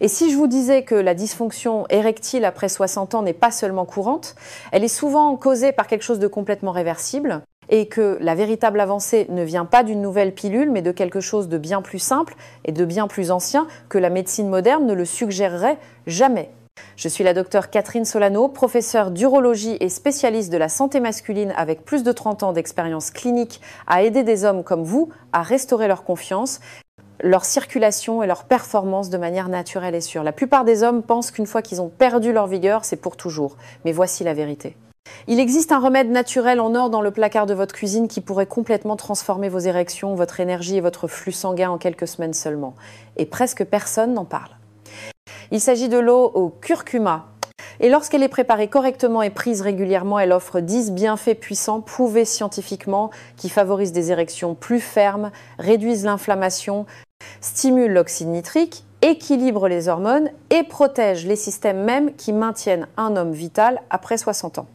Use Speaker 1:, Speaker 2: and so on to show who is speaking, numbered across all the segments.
Speaker 1: Et si je vous disais que la dysfonction érectile après 60 ans n'est pas seulement courante, elle est souvent causée par quelque chose de complètement réversible et que la véritable avancée ne vient pas d'une nouvelle pilule, mais de quelque chose de bien plus simple et de bien plus ancien que la médecine moderne ne le suggérerait jamais. Je suis la docteure Catherine Solano, professeure d'urologie et spécialiste de la santé masculine avec plus de 30 ans d'expérience clinique à aider des hommes comme vous à restaurer leur confiance, leur circulation et leur performance de manière naturelle et sûre. La plupart des hommes pensent qu'une fois qu'ils ont perdu leur vigueur, c'est pour toujours. Mais voici la vérité. Il existe un remède naturel en or dans le placard de votre cuisine qui pourrait complètement transformer vos érections, votre énergie et votre flux sanguin en quelques semaines seulement. Et presque personne n'en parle. Il s'agit de l'eau au curcuma. Et lorsqu'elle est préparée correctement et prise régulièrement, elle offre 10 bienfaits puissants, prouvés scientifiquement, qui favorisent des érections plus fermes, réduisent l'inflammation, stimulent l'oxyde nitrique, équilibrent les hormones et protègent les systèmes même qui maintiennent un homme vital après 60 ans.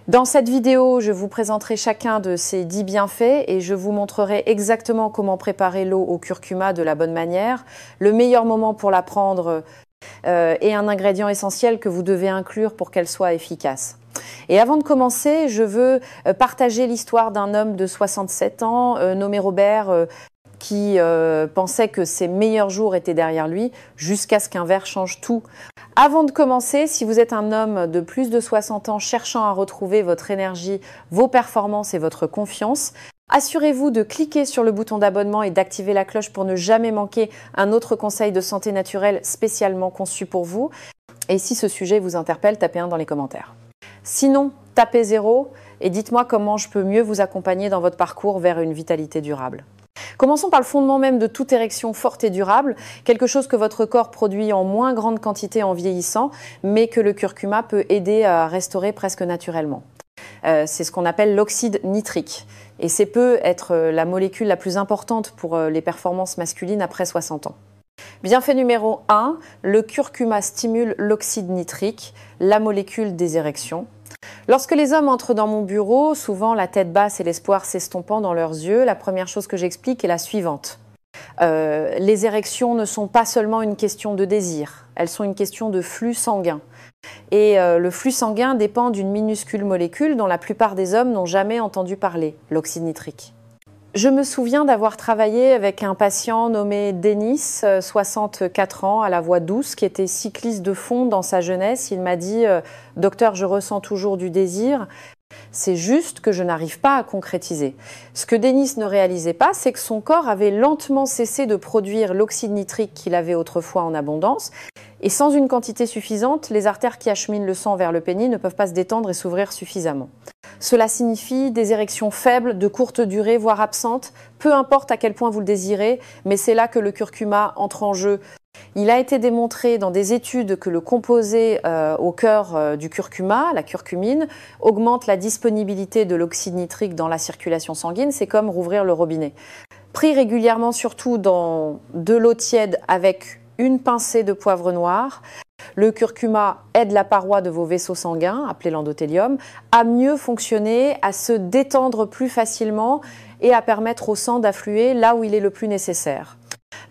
Speaker 1: Dans cette vidéo, je vous présenterai chacun de ces 10 bienfaits et je vous montrerai exactement comment préparer l'eau au curcuma de la bonne manière, le meilleur moment pour la prendre et un ingrédient essentiel que vous devez inclure pour qu'elle soit efficace. Et avant de commencer, je veux partager l'histoire d'un homme de 67 ans nommé Robert qui pensait que ses meilleurs jours étaient derrière lui jusqu'à ce qu'un verre change tout. Avant de commencer, si vous êtes un homme de plus de 60 ans cherchant à retrouver votre énergie, vos performances et votre confiance, assurez-vous de cliquer sur le bouton d'abonnement et d'activer la cloche pour ne jamais manquer un autre conseil de santé naturelle spécialement conçu pour vous. Et si ce sujet vous interpelle, tapez 1 dans les commentaires. Sinon, tapez 0 et dites-moi comment je peux mieux vous accompagner dans votre parcours vers une vitalité durable. Commençons par le fondement même de toute érection forte et durable, quelque chose que votre corps produit en moins grande quantité en vieillissant, mais que le curcuma peut aider à restaurer presque naturellement. C'est ce qu'on appelle l'oxyde nitrique. Et c'est peut être la molécule la plus importante pour les performances masculines après 60 ans. Bienfait numéro 1, le curcuma stimule l'oxyde nitrique, la molécule des érections. Lorsque les hommes entrent dans mon bureau, souvent la tête basse et l'espoir s'estompant dans leurs yeux, la première chose que j'explique est la suivante. Les érections ne sont pas seulement une question de désir, elles sont une question de flux sanguin. Et le flux sanguin dépend d'une minuscule molécule dont la plupart des hommes n'ont jamais entendu parler, l'oxyde nitrique. Je me souviens d'avoir travaillé avec un patient nommé Denis, 64 ans, à la voix douce, qui était cycliste de fond dans sa jeunesse. Il m'a dit « Docteur, je ressens toujours du désir. C'est juste que je n'arrive pas à concrétiser. » Ce que Denis ne réalisait pas, c'est que son corps avait lentement cessé de produire l'oxyde nitrique qu'il avait autrefois en abondance. Et sans une quantité suffisante, les artères qui acheminent le sang vers le pénis ne peuvent pas se détendre et s'ouvrir suffisamment. Cela signifie des érections faibles, de courte durée, voire absentes, peu importe à quel point vous le désirez, mais c'est là que le curcuma entre en jeu. Il a été démontré dans des études que le composé au cœur du curcuma, la curcumine, augmente la disponibilité de l'oxyde nitrique dans la circulation sanguine. C'est comme rouvrir le robinet. Pris régulièrement, surtout dans de l'eau tiède avec une pincée de poivre noir, le curcuma aide la paroi de vos vaisseaux sanguins, appelés l'endothélium, à mieux fonctionner, à se détendre plus facilement et à permettre au sang d'affluer là où il est le plus nécessaire.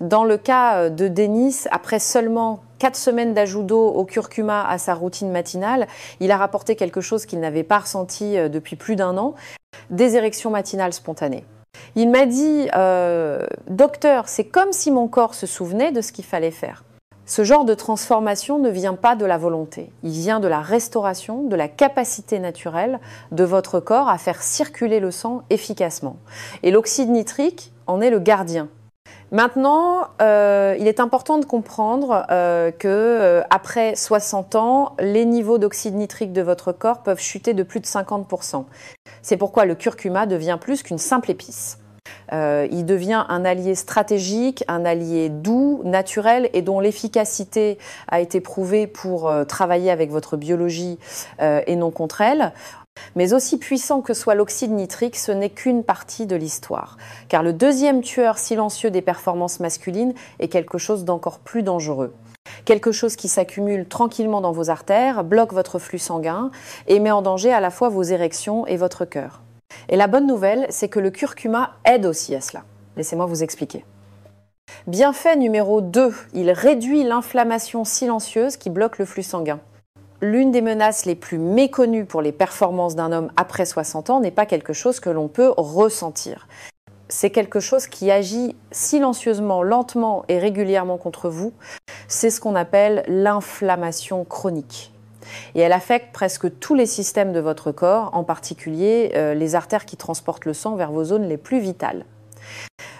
Speaker 1: Dans le cas de Denis, après seulement 4 semaines d'ajout d'eau au curcuma à sa routine matinale, il a rapporté quelque chose qu'il n'avait pas ressenti depuis plus d'1 an, des érections matinales spontanées. Il m'a dit « Docteur, c'est comme si mon corps se souvenait de ce qu'il fallait faire ». Ce genre de transformation ne vient pas de la volonté, il vient de la restauration, de la capacité naturelle de votre corps à faire circuler le sang efficacement. Et l'oxyde nitrique en est le gardien. Maintenant, il est important de comprendre qu'après 60 ans, les niveaux d'oxyde nitrique de votre corps peuvent chuter de plus de 50%. C'est pourquoi le curcuma devient plus qu'une simple épice. Il devient un allié stratégique, un allié doux, naturel et dont l'efficacité a été prouvée pour travailler avec votre biologie et non contre elle. Mais aussi puissant que soit l'oxyde nitrique, ce n'est qu'une partie de l'histoire. Car le deuxième tueur silencieux des performances masculines est quelque chose d'encore plus dangereux. Quelque chose qui s'accumule tranquillement dans vos artères, bloque votre flux sanguin et met en danger à la fois vos érections et votre cœur. Et la bonne nouvelle, c'est que le curcuma aide aussi à cela. Laissez-moi vous expliquer. Bienfait numéro 2, il réduit l'inflammation silencieuse qui bloque le flux sanguin. L'une des menaces les plus méconnues pour les performances d'un homme après 60 ans n'est pas quelque chose que l'on peut ressentir. C'est quelque chose qui agit silencieusement, lentement et régulièrement contre vous. C'est ce qu'on appelle l'inflammation chronique. Et elle affecte presque tous les systèmes de votre corps, en particulier les artères qui transportent le sang vers vos zones les plus vitales.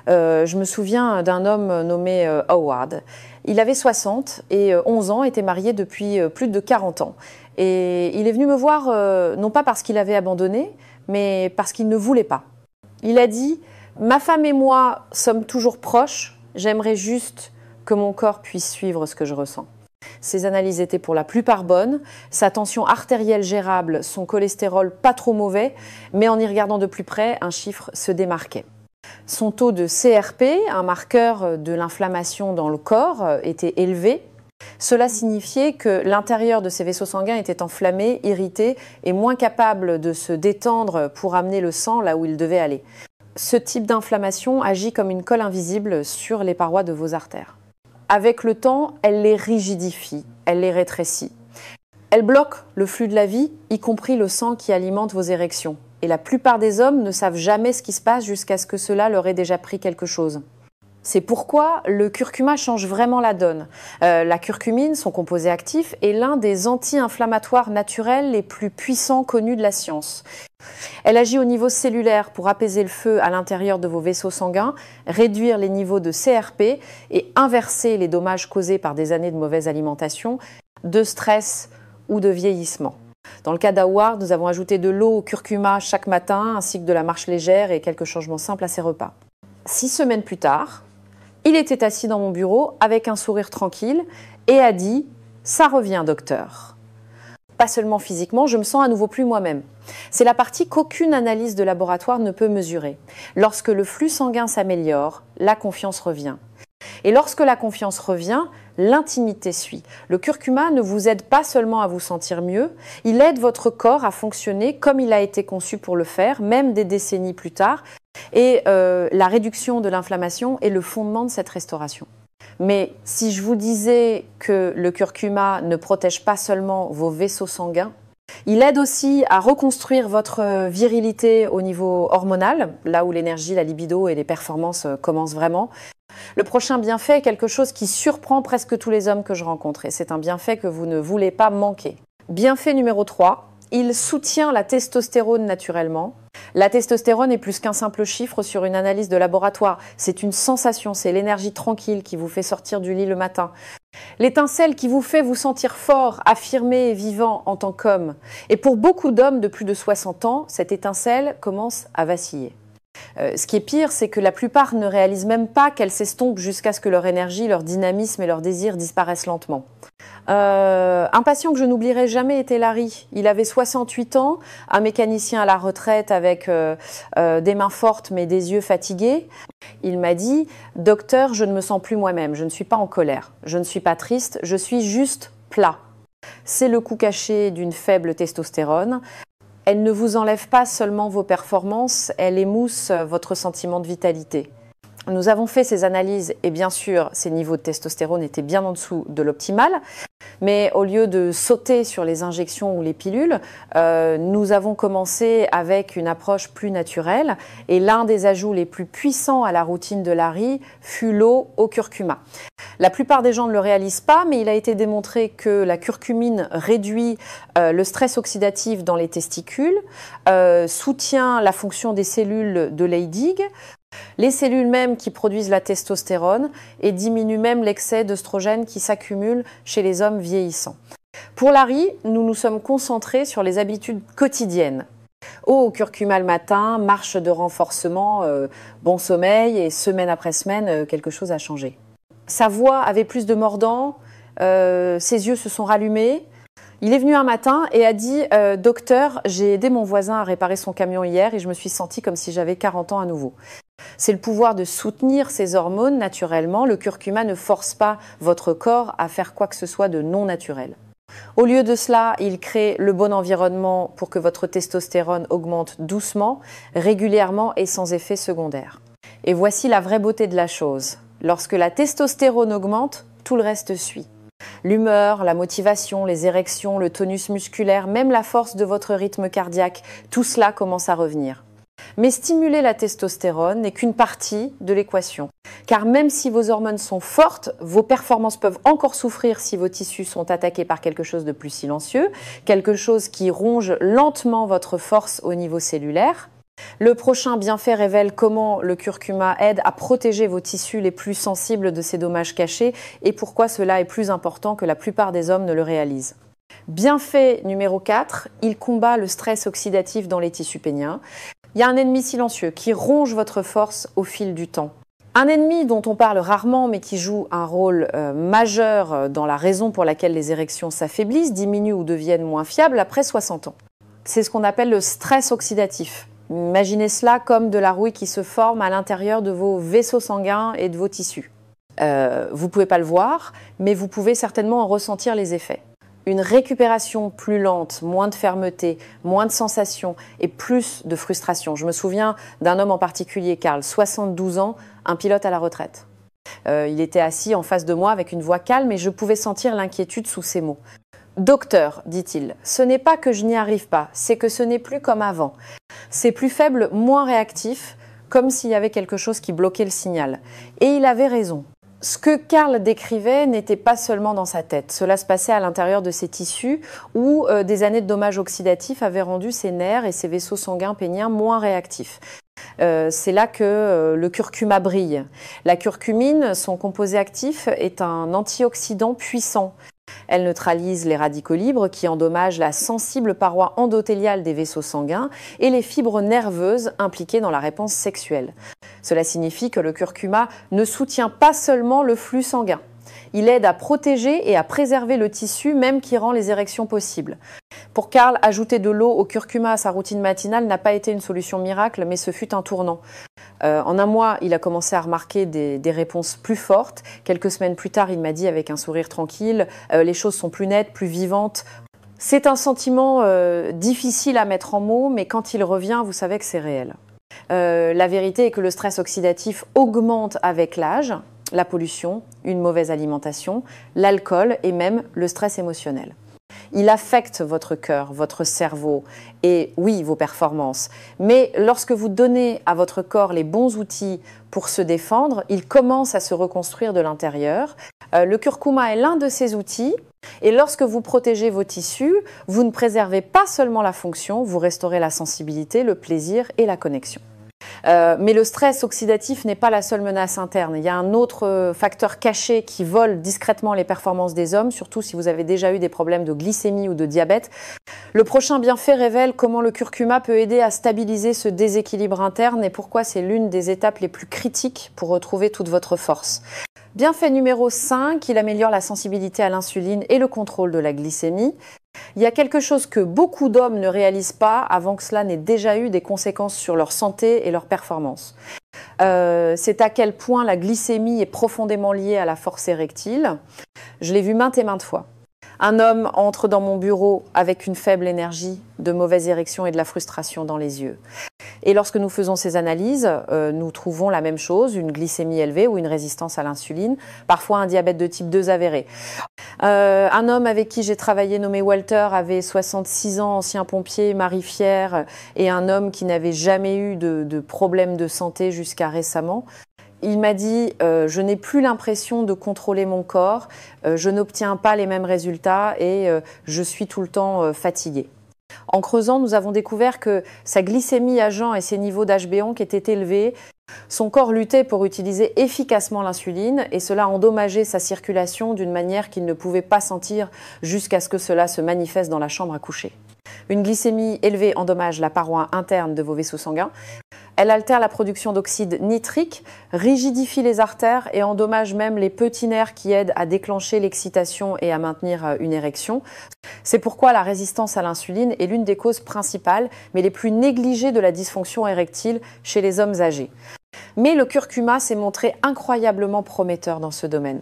Speaker 1: Je me souviens d'un homme nommé Howard. Il avait 60 et 11 ans, était marié depuis plus de 40 ans. Et il est venu me voir, non pas parce qu'il avait abandonné, mais parce qu'il ne voulait pas. Il a dit « Ma femme et moi sommes toujours proches, j'aimerais juste que mon corps puisse suivre ce que je ressens. » Ses analyses étaient pour la plupart bonnes, sa tension artérielle gérable, son cholestérol pas trop mauvais, mais en y regardant de plus près, un chiffre se démarquait. Son taux de CRP, un marqueur de l'inflammation dans le corps, était élevé. Cela signifiait que l'intérieur de ses vaisseaux sanguins était enflammé, irrité et moins capable de se détendre pour amener le sang là où il devait aller. Ce type d'inflammation agit comme une colle invisible sur les parois de vos artères. Avec le temps, elle les rigidifie, elle les rétrécit. Elle bloque le flux de la vie, y compris le sang qui alimente vos érections. Et la plupart des hommes ne savent jamais ce qui se passe jusqu'à ce que cela leur ait déjà pris quelque chose. C'est pourquoi le curcuma change vraiment la donne. La curcumine, son composé actif, est l'un des anti-inflammatoires naturels les plus puissants connus de la science. Elle agit au niveau cellulaire pour apaiser le feu à l'intérieur de vos vaisseaux sanguins, réduire les niveaux de CRP et inverser les dommages causés par des années de mauvaise alimentation, de stress ou de vieillissement. Dans le cas d'Howard, nous avons ajouté de l'eau au curcuma chaque matin, ainsi que de la marche légère et quelques changements simples à ses repas. 6 semaines plus tard, il était assis dans mon bureau avec un sourire tranquille et a dit « Ça revient, docteur ». Pas seulement physiquement, je me sens à nouveau plus moi-même. C'est la partie qu'aucune analyse de laboratoire ne peut mesurer. Lorsque le flux sanguin s'améliore, la confiance revient. Et lorsque la confiance revient, l'intimité suit. Le curcuma ne vous aide pas seulement à vous sentir mieux, il aide votre corps à fonctionner comme il a été conçu pour le faire, même des décennies plus tard. Et la réduction de l'inflammation est le fondement de cette restauration. Mais si je vous disais que le curcuma ne protège pas seulement vos vaisseaux sanguins, il aide aussi à reconstruire votre virilité au niveau hormonal, là où l'énergie, la libido et les performances commencent vraiment. Le prochain bienfait est quelque chose qui surprend presque tous les hommes que je rencontre et c'est un bienfait que vous ne voulez pas manquer. Bienfait numéro 3, il soutient la testostérone naturellement. La testostérone est plus qu'un simple chiffre sur une analyse de laboratoire. C'est une sensation, c'est l'énergie tranquille qui vous fait sortir du lit le matin. L'étincelle qui vous fait vous sentir fort, affirmé et vivant en tant qu'homme. Et pour beaucoup d'hommes de plus de 60 ans, cette étincelle commence à vaciller. Ce qui est pire, c'est que la plupart ne réalisent même pas qu'elle s'estompe jusqu'à ce que leur énergie, leur dynamisme et leur désir disparaissent lentement. Un patient que je n'oublierai jamais était Larry. Il avait 68 ans, un mécanicien à la retraite avec des mains fortes mais des yeux fatigués. Il m'a dit « Docteur, je ne me sens plus moi-même, je ne suis pas en colère, je ne suis pas triste, je suis juste plat. » C'est le coup caché d'une faible testostérone. Elle ne vous enlève pas seulement vos performances, elle émousse votre sentiment de vitalité. Nous avons fait ces analyses et bien sûr, ces niveaux de testostérone étaient bien en dessous de l'optimal. Mais au lieu de sauter sur les injections ou les pilules, nous avons commencé avec une approche plus naturelle. Et l'un des ajouts les plus puissants à la routine de Larry fut l'eau au curcuma. La plupart des gens ne le réalisent pas, mais il a été démontré que la curcumine réduit le stress oxydatif dans les testicules, soutient la fonction des cellules de Leydig, les cellules mêmes qui produisent la testostérone et diminuent même l'excès d'œstrogène qui s'accumule chez les hommes vieillissants. Pour Larry, nous nous sommes concentrés sur les habitudes quotidiennes. Eau au curcuma le matin, marche de renforcement, bon sommeil et semaine après semaine, quelque chose a changé. Sa voix avait plus de mordant, ses yeux se sont rallumés. Il est venu un matin et a dit « Docteur, j'ai aidé mon voisin à réparer son camion hier et je me suis senti comme si j'avais 40 ans à nouveau. » C'est le pouvoir de soutenir ces hormones naturellement. Le curcuma ne force pas votre corps à faire quoi que ce soit de non naturel. Au lieu de cela, il crée le bon environnement pour que votre testostérone augmente doucement, régulièrement et sans effet secondaire. Et voici la vraie beauté de la chose. Lorsque la testostérone augmente, tout le reste suit. L'humeur, la motivation, les érections, le tonus musculaire, même la force de votre rythme cardiaque, tout cela commence à revenir. Mais stimuler la testostérone n'est qu'une partie de l'équation. Car même si vos hormones sont fortes, vos performances peuvent encore souffrir si vos tissus sont attaqués par quelque chose de plus silencieux, quelque chose qui ronge lentement votre force au niveau cellulaire. Le prochain bienfait révèle comment le curcuma aide à protéger vos tissus les plus sensibles de ces dommages cachés et pourquoi cela est plus important que la plupart des hommes ne le réalisent. Bienfait numéro 4, il combat le stress oxydatif dans les tissus péniens. Il y a un ennemi silencieux qui ronge votre force au fil du temps. Un ennemi dont on parle rarement mais qui joue un rôle majeur dans la raison pour laquelle les érections s'affaiblissent, diminuent ou deviennent moins fiables après 60 ans. C'est ce qu'on appelle le stress oxydatif. Imaginez cela comme de la rouille qui se forme à l'intérieur de vos vaisseaux sanguins et de vos tissus. Vous ne pouvez pas le voir, mais vous pouvez certainement en ressentir les effets. Une récupération plus lente, moins de fermeté, moins de sensations et plus de frustration. Je me souviens d'un homme en particulier, Karl, 72 ans, un pilote à la retraite. Il était assis en face de moi avec une voix calme et je pouvais sentir l'inquiétude sous ses mots. « Docteur, dit-il, ce n'est pas que je n'y arrive pas, c'est que ce n'est plus comme avant. C'est plus faible, moins réactif, comme s'il y avait quelque chose qui bloquait le signal. » Et il avait raison. Ce que Karl décrivait n'était pas seulement dans sa tête. Cela se passait à l'intérieur de ses tissus où des années de dommages oxydatifs avaient rendu ses nerfs et ses vaisseaux sanguins péniens moins réactifs. C'est là que le curcuma brille. La curcumine, son composé actif, est un antioxydant puissant. Elle neutralise les radicaux libres qui endommagent la sensible paroi endothéliale des vaisseaux sanguins et les fibres nerveuses impliquées dans la réponse sexuelle. Cela signifie que le curcuma ne soutient pas seulement le flux sanguin. Il aide à protéger et à préserver le tissu, même qui rend les érections possibles. Pour Karl, ajouter de l'eau au curcuma à sa routine matinale n'a pas été une solution miracle, mais ce fut un tournant. En un mois, il a commencé à remarquer des réponses plus fortes. Quelques semaines plus tard, il m'a dit avec un sourire tranquille, les choses sont plus nettes, plus vivantes. C'est un sentiment difficile à mettre en mots, mais quand il revient, vous savez que c'est réel. La vérité est que le stress oxydatif augmente avec l'âge, la pollution, une mauvaise alimentation, l'alcool et même le stress émotionnel. Il affecte votre cœur, votre cerveau et oui, vos performances. Mais lorsque vous donnez à votre corps les bons outils pour se défendre, il commence à se reconstruire de l'intérieur. Le curcuma est l'un de ces outils et lorsque vous protégez vos tissus, vous ne préservez pas seulement la fonction, vous restaurez la sensibilité, le plaisir et la connexion. Mais le stress oxydatif n'est pas la seule menace interne. Il y a un autre facteur caché qui vole discrètement les performances des hommes, surtout si vous avez déjà eu des problèmes de glycémie ou de diabète. Le prochain bienfait révèle comment le curcuma peut aider à stabiliser ce déséquilibre interne et pourquoi c'est l'une des étapes les plus critiques pour retrouver toute votre force. Bienfait numéro 5, il améliore la sensibilité à l'insuline et le contrôle de la glycémie. Il y a quelque chose que beaucoup d'hommes ne réalisent pas avant que cela n'ait déjà eu des conséquences sur leur santé et leur performance. C'est à quel point la glycémie est profondément liée à la force érectile. Je l'ai vu maintes et maintes fois. Un homme entre dans mon bureau avec une faible énergie, de mauvaise érection et de la frustration dans les yeux. Et lorsque nous faisons ces analyses, nous trouvons la même chose, une glycémie élevée ou une résistance à l'insuline, parfois un diabète de type 2 avéré. Un homme avec qui j'ai travaillé, nommé Walter, avait 66 ans, ancien pompier, mari fier, et un homme qui n'avait jamais eu de problème de santé jusqu'à récemment. Il m'a dit je n'ai plus l'impression de contrôler mon corps, je n'obtiens pas les mêmes résultats et je suis tout le temps fatigué. En creusant, nous avons découvert que sa glycémie à jeun et ses niveaux d'HbA1c étaient élevés. Son corps luttait pour utiliser efficacement l'insuline et cela endommageait sa circulation d'une manière qu'il ne pouvait pas sentir jusqu'à ce que cela se manifeste dans la chambre à coucher. Une glycémie élevée endommage la paroi interne de vos vaisseaux sanguins. Elle altère la production d'oxyde nitrique, rigidifie les artères et endommage même les petits nerfs qui aident à déclencher l'excitation et à maintenir une érection. C'est pourquoi la résistance à l'insuline est l'une des causes principales, mais les plus négligées de la dysfonction érectile chez les hommes âgés. Mais le curcuma s'est montré incroyablement prometteur dans ce domaine.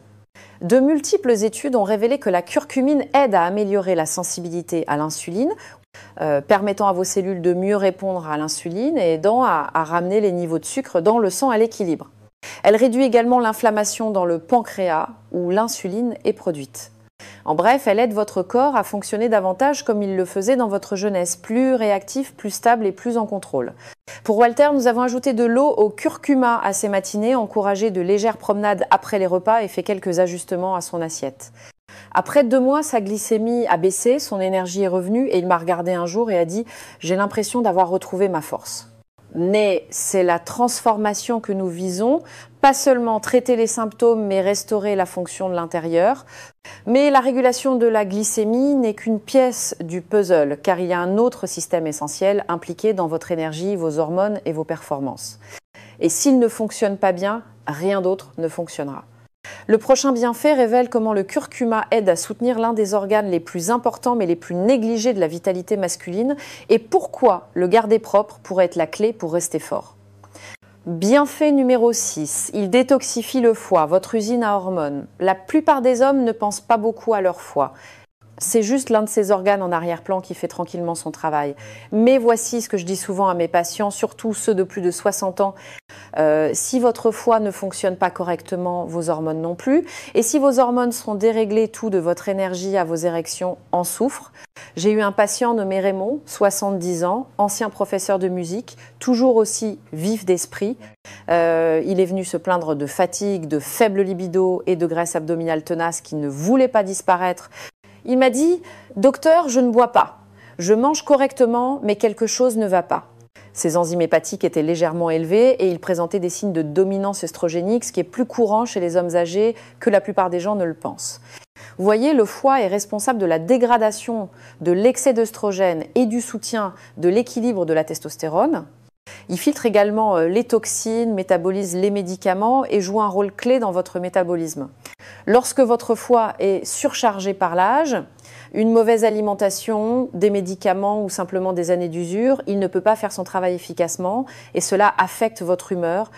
Speaker 1: De multiples études ont révélé que la curcumine aide à améliorer la sensibilité à l'insuline, permettant à vos cellules de mieux répondre à l'insuline et aidant à ramener les niveaux de sucre dans le sang à l'équilibre. Elle réduit également l'inflammation dans le pancréas où l'insuline est produite. En bref, elle aide votre corps à fonctionner davantage comme il le faisait dans votre jeunesse, plus réactif, plus stable et plus en contrôle. Pour Walter, nous avons ajouté de l'eau au curcuma à ses matinées, encouragé de légères promenades après les repas et fait quelques ajustements à son assiette. Après 2 mois, sa glycémie a baissé, son énergie est revenue et il m'a regardé un jour et a dit « J'ai l'impression d'avoir retrouvé ma force ». Mais c'est la transformation que nous visons, pas seulement traiter les symptômes mais restaurer la fonction de l'intérieur. Mais la régulation de la glycémie n'est qu'une pièce du puzzle car il y a un autre système essentiel impliqué dans votre énergie, vos hormones et vos performances. Et s'il ne fonctionne pas bien, rien d'autre ne fonctionnera. Le prochain bienfait révèle comment le curcuma aide à soutenir l'un des organes les plus importants mais les plus négligés de la vitalité masculine et pourquoi le garder propre pourrait être la clé pour rester fort. Bienfait numéro 6, il détoxifie le foie, votre usine à hormones. La plupart des hommes ne pensent pas beaucoup à leur foie. C'est juste l'un de ces organes en arrière-plan qui fait tranquillement son travail. Mais voici ce que je dis souvent à mes patients, surtout ceux de plus de 60 ans. Si votre foie ne fonctionne pas correctement, vos hormones non plus. Et si vos hormones sont déréglées, tout de votre énergie à vos érections en souffre. J'ai eu un patient nommé Raymond, 70 ans, ancien professeur de musique, toujours aussi vif d'esprit. Il est venu se plaindre de fatigue, de faible libido et de graisse abdominale tenace qui ne voulait pas disparaître. Il m'a dit « Docteur, je ne bois pas. Je mange correctement, mais quelque chose ne va pas. » Ses enzymes hépatiques étaient légèrement élevées et il présentait des signes de dominance œstrogénique, ce qui est plus courant chez les hommes âgés que la plupart des gens ne le pensent. Vous voyez, le foie est responsable de la dégradation de l'excès d'œstrogène et du soutien de l'équilibre de la testostérone. Il filtre également les toxines, métabolise les médicaments et joue un rôle clé dans votre métabolisme. Lorsque votre foie est surchargé par l'âge, une mauvaise alimentation, des médicaments ou simplement des années d'usure, il ne peut pas faire son travail efficacement et cela affecte votre humeur,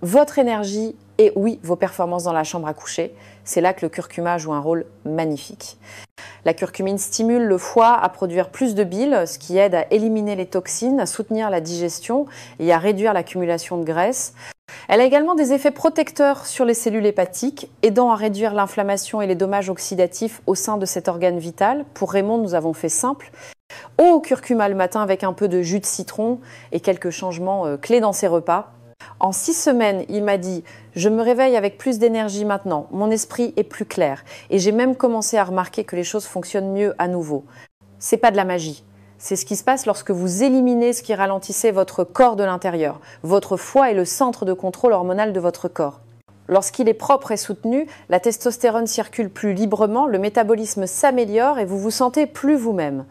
Speaker 1: votre énergie et oui, vos performances dans la chambre à coucher. C'est là que le curcuma joue un rôle magnifique. La curcumine stimule le foie à produire plus de bile, ce qui aide à éliminer les toxines, à soutenir la digestion et à réduire l'accumulation de graisse. Elle a également des effets protecteurs sur les cellules hépatiques, aidant à réduire l'inflammation et les dommages oxydatifs au sein de cet organe vital. Pour Raymond, nous avons fait simple. Eau au curcuma le matin avec un peu de jus de citron et quelques changements clés dans ses repas. En 6 semaines, il m'a dit « Je me réveille avec plus d'énergie maintenant, mon esprit est plus clair et j'ai même commencé à remarquer que les choses fonctionnent mieux à nouveau. » C'est pas de la magie. C'est ce qui se passe lorsque vous éliminez ce qui ralentissait votre corps de l'intérieur. Votre foie est le centre de contrôle hormonal de votre corps. Lorsqu'il est propre et soutenu, la testostérone circule plus librement, le métabolisme s'améliore et vous vous sentez plus vous-même.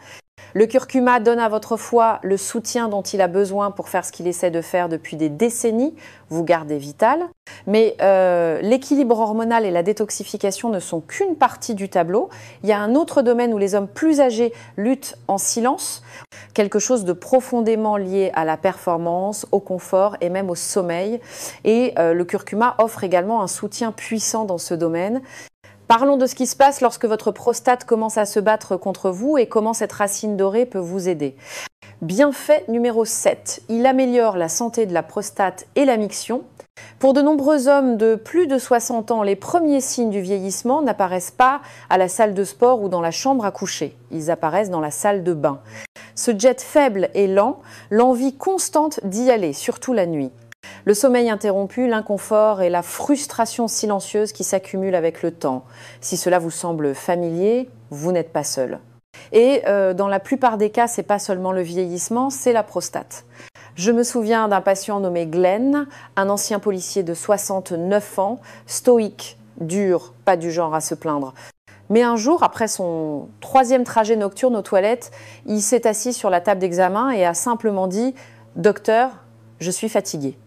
Speaker 1: Le curcuma donne à votre foie le soutien dont il a besoin pour faire ce qu'il essaie de faire depuis des décennies, vous gardez vital. Mais l'équilibre hormonal et la détoxification ne sont qu'une partie du tableau. Il y a un autre domaine où les hommes plus âgés luttent en silence, quelque chose de profondément lié à la performance, au confort et même au sommeil. Et le curcuma offre également un soutien puissant dans ce domaine. Parlons de ce qui se passe lorsque votre prostate commence à se battre contre vous et comment cette racine dorée peut vous aider. Bienfait numéro 7, il améliore la santé de la prostate et la miction. Pour de nombreux hommes de plus de 60 ans, les premiers signes du vieillissement n'apparaissent pas à la salle de sport ou dans la chambre à coucher. Ils apparaissent dans la salle de bain. Ce jet faible et lent, l'envie constante d'y aller, surtout la nuit. Le sommeil interrompu, l'inconfort et la frustration silencieuse qui s'accumulent avec le temps. Si cela vous semble familier, vous n'êtes pas seul. Et dans la plupart des cas, ce n'est pas seulement le vieillissement, c'est la prostate. Je me souviens d'un patient nommé Glenn, un ancien policier de 69 ans, stoïque, dur, pas du genre à se plaindre. Mais un jour, après son 3e trajet nocturne aux toilettes, il s'est assis sur la table d'examen et a simplement dit « Docteur, je suis fatigué ».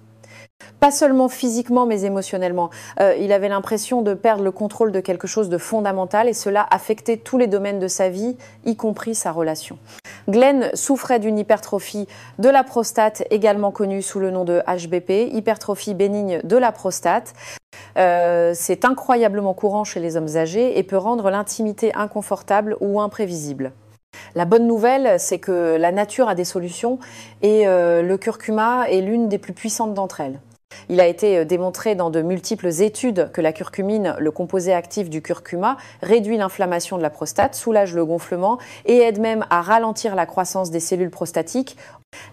Speaker 1: Pas seulement physiquement, mais émotionnellement. Il avait l'impression de perdre le contrôle de quelque chose de fondamental et cela affectait tous les domaines de sa vie, y compris sa relation. Glenn souffrait d'une hypertrophie de la prostate, également connue sous le nom de HBP, hypertrophie bénigne de la prostate. C'est incroyablement courant chez les hommes âgés et peut rendre l'intimité inconfortable ou imprévisible. La bonne nouvelle, c'est que la nature a des solutions et le curcuma est l'une des plus puissantes d'entre elles. Il a été démontré dans de multiples études que la curcumine, le composé actif du curcuma, réduit l'inflammation de la prostate, soulage le gonflement et aide même à ralentir la croissance des cellules prostatiques.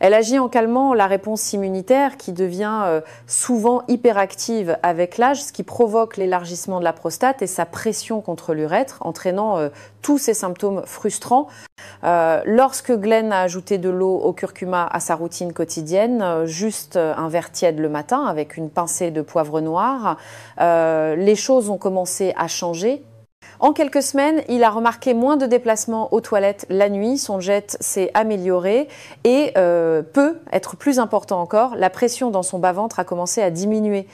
Speaker 1: Elle agit en calmant la réponse immunitaire qui devient souvent hyperactive avec l'âge, ce qui provoque l'élargissement de la prostate et sa pression contre l'urètre, entraînant tous ces symptômes frustrants. Lorsque Glenn a ajouté de l'eau au curcuma à sa routine quotidienne, juste un verre tiède le matin avec une pincée de poivre noir, les choses ont commencé à changer. En quelques semaines, il a remarqué moins de déplacements aux toilettes la nuit, son jet s'est amélioré et peut être plus important encore, la pression dans son bas-ventre a commencé à diminuer.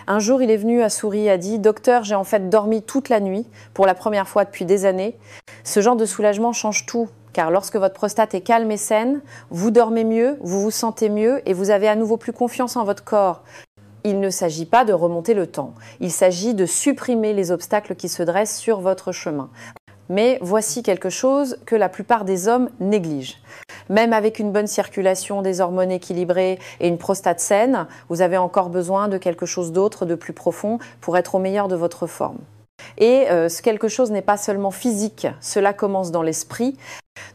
Speaker 1: Un jour, il est venu à Souris et a dit « Docteur, j'ai en fait dormi toute la nuit, pour la première fois depuis des années. Ce genre de soulagement change tout, car lorsque votre prostate est calme et saine, vous dormez mieux, vous vous sentez mieux et vous avez à nouveau plus confiance en votre corps. » Il ne s'agit pas de remonter le temps, il s'agit de supprimer les obstacles qui se dressent sur votre chemin. Mais voici quelque chose que la plupart des hommes négligent. Même avec une bonne circulation, des hormones équilibrées et une prostate saine, vous avez encore besoin de quelque chose d'autre, de plus profond, pour être au meilleur de votre forme. Et ce quelque chose n'est pas seulement physique, cela commence dans l'esprit.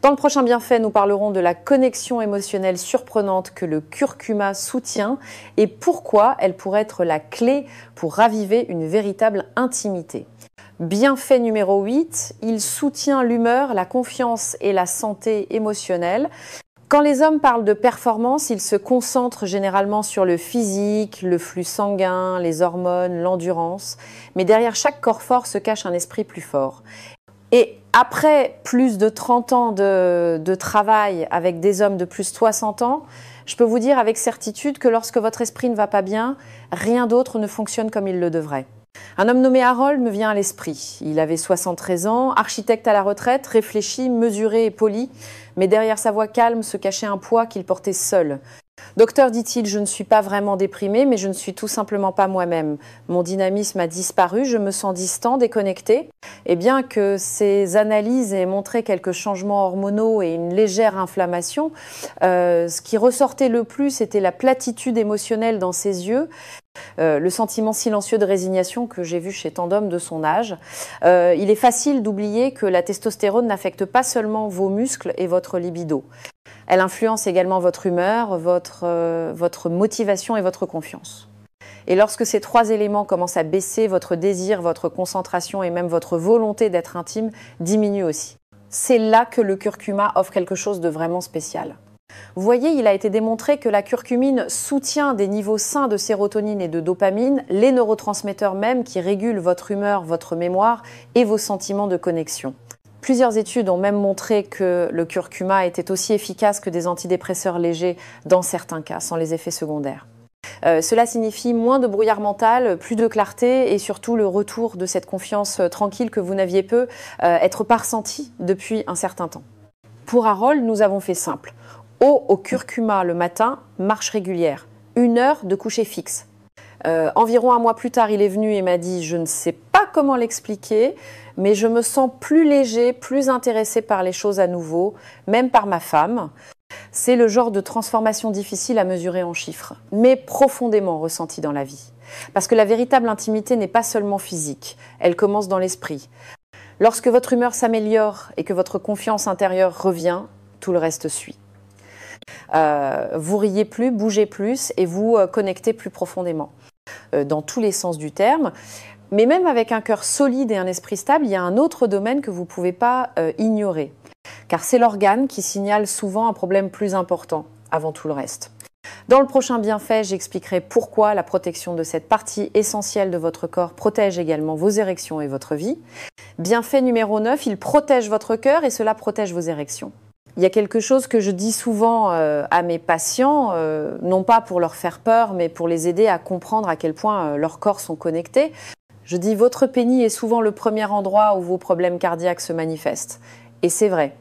Speaker 1: Dans le prochain bienfait, nous parlerons de la connexion émotionnelle surprenante que le curcuma soutient et pourquoi elle pourrait être la clé pour raviver une véritable intimité. Bienfait numéro 8, il soutient l'humeur, la confiance et la santé émotionnelle. Quand les hommes parlent de performance, ils se concentrent généralement sur le physique, le flux sanguin, les hormones, l'endurance. Mais derrière chaque corps fort se cache un esprit plus fort. Et après plus de 30 ans de travail avec des hommes de plus de 60 ans, je peux vous dire avec certitude que lorsque votre esprit ne va pas bien, rien d'autre ne fonctionne comme il le devrait. Un homme nommé Harold me vient à l'esprit. Il avait 73 ans, architecte à la retraite, réfléchi, mesuré et poli, mais derrière sa voix calme se cachait un poids qu'il portait seul. Docteur, dit-il, je ne suis pas vraiment déprimé, mais je ne suis tout simplement pas moi-même. Mon dynamisme a disparu, je me sens distant, déconnecté. Et bien que ces analyses aient montré quelques changements hormonaux et une légère inflammation, ce qui ressortait le plus, c'était la platitude émotionnelle dans ses yeux, le sentiment silencieux de résignation que j'ai vu chez tant d'hommes de son âge. Il est facile d'oublier que la testostérone n'affecte pas seulement vos muscles et votre libido. Elle influence également votre humeur, votre motivation et votre confiance. Et lorsque ces trois éléments commencent à baisser, votre désir, votre concentration et même votre volonté d'être intime diminue aussi. C'est là que le curcuma offre quelque chose de vraiment spécial. Vous voyez, il a été démontré que la curcumine soutient des niveaux sains de sérotonine et de dopamine, les neurotransmetteurs même qui régulent votre humeur, votre mémoire et vos sentiments de connexion. Plusieurs études ont même montré que le curcuma était aussi efficace que des antidépresseurs légers dans certains cas, sans les effets secondaires. Cela signifie moins de brouillard mental, plus de clarté et surtout le retour de cette confiance tranquille que vous n'aviez pu être pas ressentie depuis un certain temps. Pour Harold, nous avons fait simple. Eau au curcuma le matin, marche régulière, 1 heure de coucher fixe. Environ un mois plus tard, il est venu et m'a dit « Je ne sais pas comment l'expliquer, mais je me sens plus léger, plus intéressé par les choses à nouveau, même par ma femme. » C'est le genre de transformation difficile à mesurer en chiffres, mais profondément ressentie dans la vie. Parce que la véritable intimité n'est pas seulement physique, elle commence dans l'esprit. Lorsque votre humeur s'améliore et que votre confiance intérieure revient, tout le reste suit. Vous riez plus, bougez plus et vous connectez plus profondément, dans tous les sens du terme. Mais même avec un cœur solide et un esprit stable, il y a un autre domaine que vous ne pouvez pas ignorer. Car c'est l'organe qui signale souvent un problème plus important avant tout le reste. Dans le prochain bienfait, j'expliquerai pourquoi la protection de cette partie essentielle de votre corps protège également vos érections et votre vie. Bienfait numéro 9, il protège votre cœur et cela protège vos érections. Il y a quelque chose que je dis souvent à mes patients, non pas pour leur faire peur, mais pour les aider à comprendre à quel point leurs corps sont connectés. Je dis, votre pénis est souvent le premier endroit où vos problèmes cardiaques se manifestent. Et c'est vrai.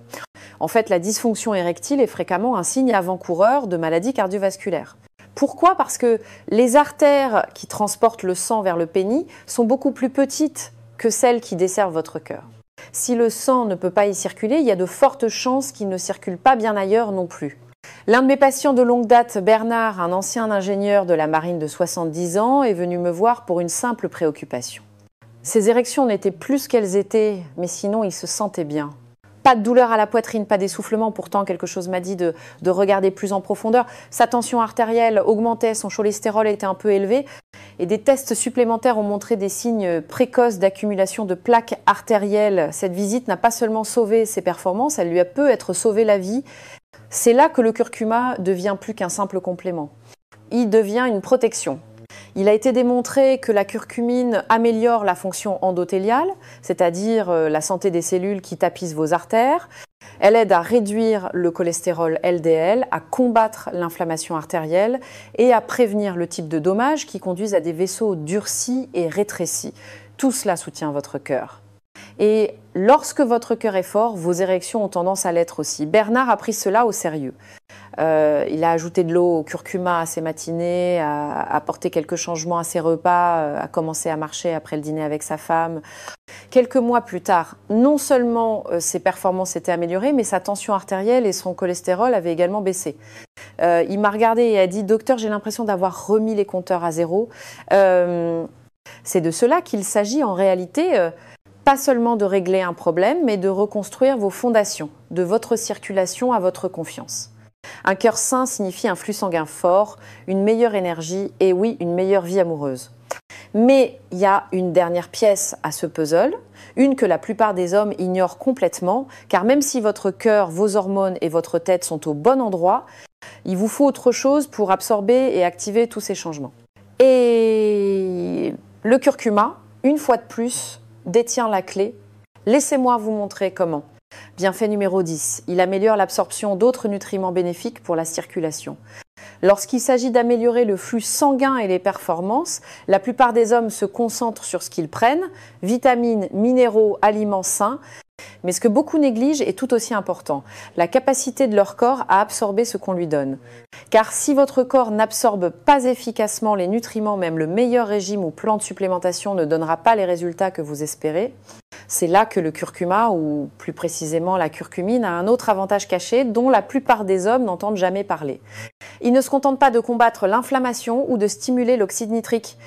Speaker 1: En fait, la dysfonction érectile est fréquemment un signe avant-coureur de maladies cardiovasculaires. Pourquoi ? Parce que les artères qui transportent le sang vers le pénis sont beaucoup plus petites que celles qui desservent votre cœur. Si le sang ne peut pas y circuler, il y a de fortes chances qu'il ne circule pas bien ailleurs non plus. L'un de mes patients de longue date, Bernard, un ancien ingénieur de la marine de 70 ans, est venu me voir pour une simple préoccupation. Ses érections n'étaient plus ce qu'elles étaient, mais sinon il se sentait bien. Pas de douleur à la poitrine, pas d'essoufflement, pourtant quelque chose m'a dit de regarder plus en profondeur. Sa tension artérielle augmentait, son cholestérol était un peu élevé et des tests supplémentaires ont montré des signes précoces d'accumulation de plaques artérielles. Cette visite n'a pas seulement sauvé ses performances, elle lui a peut-être sauvé la vie. C'est là que le curcuma devient plus qu'un simple complément. Il devient une protection. Il a été démontré que la curcumine améliore la fonction endothéliale, c'est-à-dire la santé des cellules qui tapissent vos artères. Elle aide à réduire le cholestérol LDL, à combattre l'inflammation artérielle et à prévenir le type de dommages qui conduisent à des vaisseaux durcis et rétrécis. Tout cela soutient votre cœur. Et lorsque votre cœur est fort, vos érections ont tendance à l'être aussi. Bernard a pris cela au sérieux. Il a ajouté de l'eau au curcuma à ses matinées, a apporté quelques changements à ses repas, a commencé à marcher après le dîner avec sa femme. Quelques mois plus tard, non seulement ses performances étaient améliorées, mais sa tension artérielle et son cholestérol avaient également baissé. Il m'a regardé et a dit « Docteur, j'ai l'impression d'avoir remis les compteurs à zéro ». C'est de cela qu'il s'agit en réalité, pas seulement de régler un problème, mais de reconstruire vos fondations, de votre circulation à votre confiance. Un cœur sain signifie un flux sanguin fort, une meilleure énergie et oui, une meilleure vie amoureuse. Mais il y a une dernière pièce à ce puzzle, une que la plupart des hommes ignorent complètement, car même si votre cœur, vos hormones et votre tête sont au bon endroit, il vous faut autre chose pour absorber et activer tous ces changements. Et le curcuma, une fois de plus, détient la clé. Laissez-moi vous montrer comment. Bienfait numéro 10, il améliore l'absorption d'autres nutriments bénéfiques pour la circulation. Lorsqu'il s'agit d'améliorer le flux sanguin et les performances, la plupart des hommes se concentrent sur ce qu'ils prennent, vitamines, minéraux, aliments sains. Mais ce que beaucoup négligent est tout aussi important, la capacité de leur corps à absorber ce qu'on lui donne. Car si votre corps n'absorbe pas efficacement les nutriments, même le meilleur régime ou plan de supplémentation ne donnera pas les résultats que vous espérez, c'est là que le curcuma, ou plus précisément la curcumine, a un autre avantage caché dont la plupart des hommes n'entendent jamais parler. Il ne se contente pas de combattre l'inflammation ou de stimuler l'oxyde nitrique.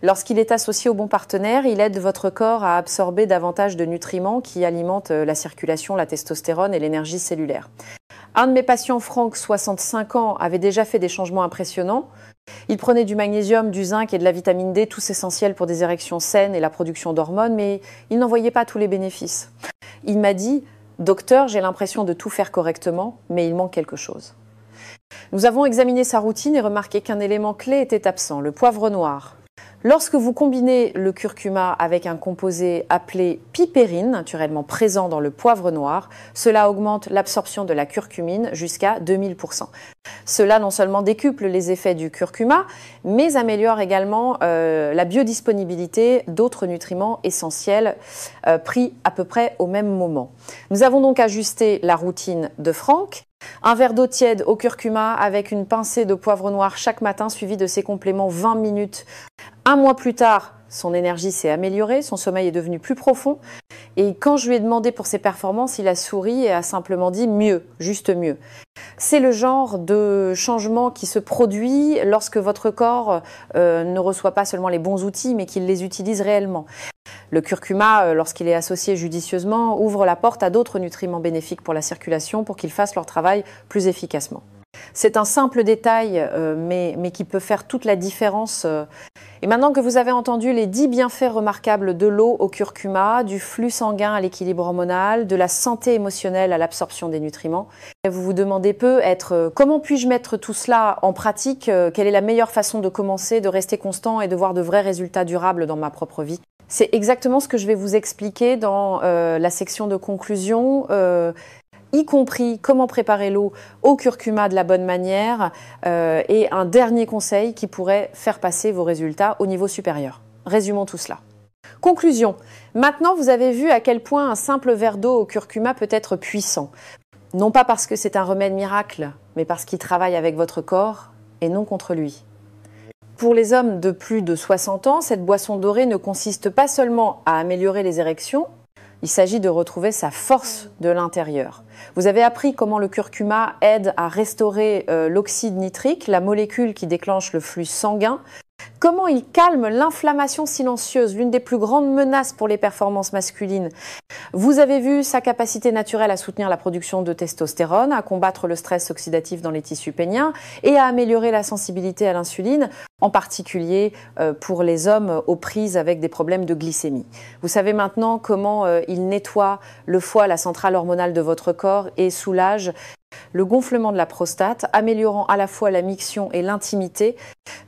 Speaker 1: Lorsqu'il est associé au bon partenaire, il aide votre corps à absorber davantage de nutriments qui alimentent la circulation, la testostérone et l'énergie cellulaire. Un de mes patients, Franck, 65 ans, avait déjà fait des changements impressionnants. Il prenait du magnésium, du zinc et de la vitamine D, tous essentiels pour des érections saines et la production d'hormones, mais il n'en voyait pas tous les bénéfices. Il m'a dit « Docteur, j'ai l'impression de tout faire correctement, mais il manque quelque chose ». Nous avons examiné sa routine et remarqué qu'un élément clé était absent, le poivre noir. Lorsque vous combinez le curcuma avec un composé appelé pipérine, naturellement présent dans le poivre noir, cela augmente l'absorption de la curcumine jusqu'à 2000%. Cela non seulement décuple les effets du curcuma, mais améliore également la biodisponibilité d'autres nutriments essentiels pris à peu près au même moment. Nous avons donc ajusté la routine de Franck. Un verre d'eau tiède au curcuma avec une pincée de poivre noir chaque matin suivi de ses compléments 20 minutes. Un mois plus tard, son énergie s'est améliorée, son sommeil est devenu plus profond. Et quand je lui ai demandé pour ses performances, il a souri et a simplement dit « mieux, juste mieux ». C'est le genre de changement qui se produit lorsque votre corps ne reçoit pas seulement les bons outils, mais qu'il les utilise réellement. Le curcuma, lorsqu'il est associé judicieusement, ouvre la porte à d'autres nutriments bénéfiques pour la circulation pour qu'ils fassent leur travail plus efficacement. C'est un simple détail, mais qui peut faire toute la différence. Et maintenant que vous avez entendu les 10 bienfaits remarquables de l'eau au curcuma, du flux sanguin à l'équilibre hormonal, de la santé émotionnelle à l'absorption des nutriments, vous vous demandez peut-être comment puis-je mettre tout cela en pratique, quelle est la meilleure façon de commencer, de rester constant et de voir de vrais résultats durables dans ma propre vie. C'est exactement ce que je vais vous expliquer dans la section de conclusion, y compris comment préparer l'eau au curcuma de la bonne manière et un dernier conseil qui pourrait faire passer vos résultats au niveau supérieur. Résumons tout cela. Conclusion. Maintenant, vous avez vu à quel point un simple verre d'eau au curcuma peut être puissant. Non pas parce que c'est un remède miracle, mais parce qu'il travaille avec votre corps et non contre lui. Pour les hommes de plus de 60 ans, cette boisson dorée ne consiste pas seulement à améliorer les érections, Il s'agit de retrouver sa force de l'intérieur. Vous avez appris comment le curcuma aide à restaurer l'oxyde nitrique, la molécule qui déclenche le flux sanguin. Comment il calme l'inflammation silencieuse, l'une des plus grandes menaces pour les performances masculines. Vous avez vu sa capacité naturelle à soutenir la production de testostérone, à combattre le stress oxydatif dans les tissus péniens et à améliorer la sensibilité à l'insuline, en particulier pour les hommes aux prises avec des problèmes de glycémie. Vous savez maintenant comment il nettoie le foie, la centrale hormonale de votre corps et soulage le gonflement de la prostate, améliorant à la fois la miction et l'intimité.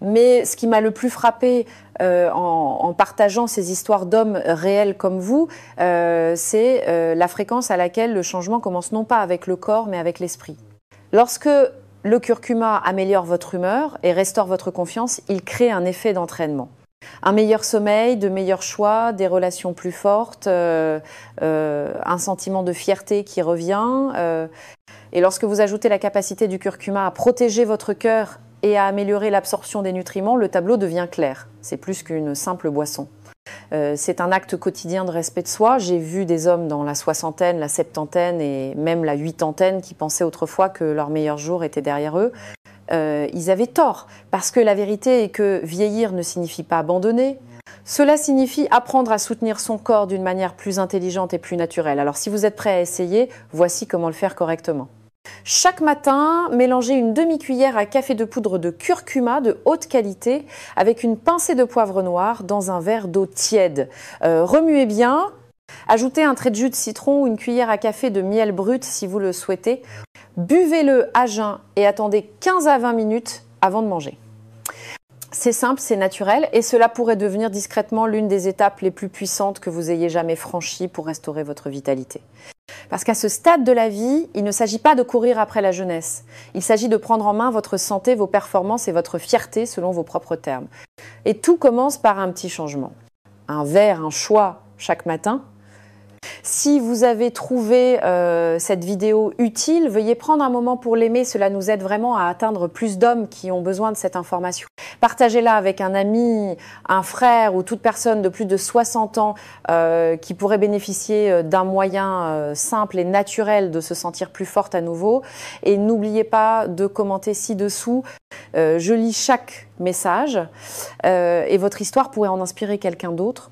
Speaker 1: Mais ce qui m'a le plus frappé en partageant ces histoires d'hommes réels comme vous, c'est la fréquence à laquelle le changement commence non pas avec le corps, mais avec l'esprit. Lorsque le curcuma améliore votre humeur et restaure votre confiance, il crée un effet d'entraînement. Un meilleur sommeil, de meilleurs choix, des relations plus fortes, un sentiment de fierté qui revient. Et lorsque vous ajoutez la capacité du curcuma à protéger votre cœur et à améliorer l'absorption des nutriments, le tableau devient clair. C'est plus qu'une simple boisson. C'est un acte quotidien de respect de soi. J'ai vu des hommes dans la soixantaine, la septantaine et même la huitantaine qui pensaient autrefois que leur meilleur jour était derrière eux. Ils avaient tort, parce que la vérité est que vieillir ne signifie pas abandonner. Cela signifie apprendre à soutenir son corps d'une manière plus intelligente et plus naturelle. Alors si vous êtes prêt à essayer, voici comment le faire correctement. Chaque matin, mélangez une demi-cuillère à café de poudre de curcuma de haute qualité avec une pincée de poivre noir dans un verre d'eau tiède. Remuez bien, ajoutez un trait de jus de citron ou une cuillère à café de miel brut si vous le souhaitez. Buvez-le à jeun et attendez 15 à 20 minutes avant de manger. C'est simple, c'est naturel et cela pourrait devenir discrètement l'une des étapes les plus puissantes que vous ayez jamais franchies pour restaurer votre vitalité. Parce qu'à ce stade de la vie, il ne s'agit pas de courir après la jeunesse. Il s'agit de prendre en main votre santé, vos performances et votre fierté selon vos propres termes. Et tout commence par un petit changement. Un verre, un choix chaque matin. Si vous avez trouvé cette vidéo utile, veuillez prendre un moment pour l'aimer. Cela nous aide vraiment à atteindre plus d'hommes qui ont besoin de cette information. Partagez-la avec un ami, un frère ou toute personne de plus de 60 ans qui pourrait bénéficier d'un moyen simple et naturel de se sentir plus forte à nouveau. Et n'oubliez pas de commenter ci-dessous. Je lis chaque message et votre histoire pourrait en inspirer quelqu'un d'autre.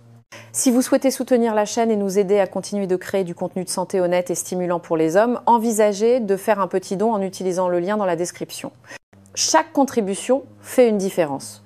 Speaker 1: Si vous souhaitez soutenir la chaîne et nous aider à continuer de créer du contenu de santé honnête et stimulant pour les hommes, envisagez de faire un petit don en utilisant le lien dans la description. Chaque contribution fait une différence.